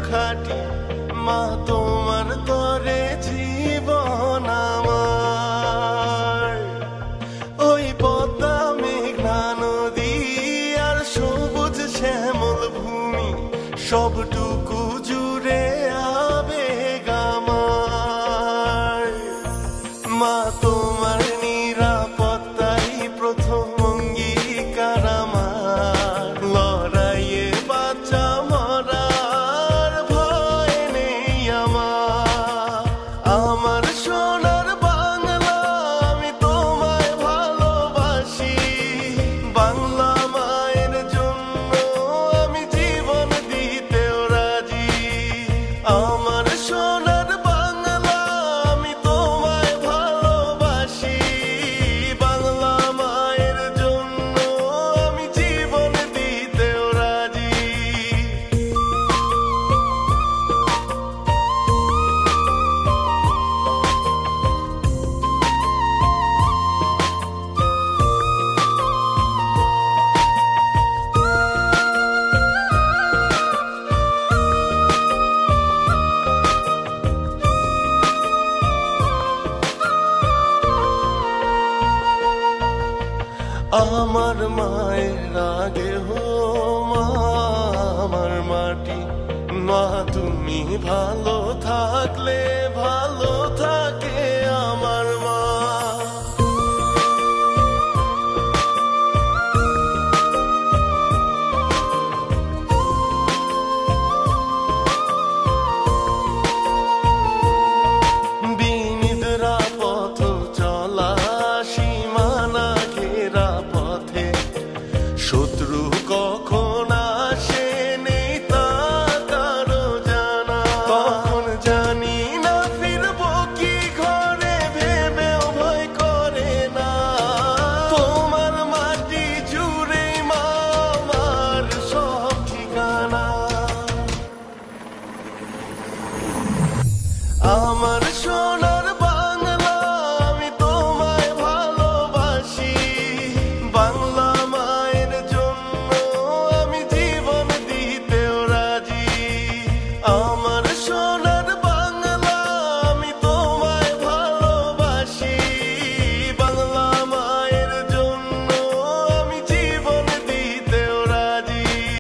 খাটি, মা তোমার তরে জীবন আমার। ওই পদ্মা মেঘনা নদী আর সবুজ শ্যামল ভূমি, সবটুকু জুড়ে আবেগ আমার। মা তোমার নিরাপত্তাই প্রথম অঙ্গীকার আমার। লড়াইয়ে বাঁচা মরার ভয় নেই আমার। আমার সোনার বাংলা, আমি তোমায় ভালোবাসি। বাংলা মায়ের জন্য আমি জীবন দিতেও রাজি। আমার সোনার বাংলা, আমি তোমায় ভালোবাসি। বাংলা মায়ের জন্য আমি জীবন দিতেও রাজি। আমার মায়ের আগে হো মা আমার মাটি। মা তুমি ভালো থাকলে ভালো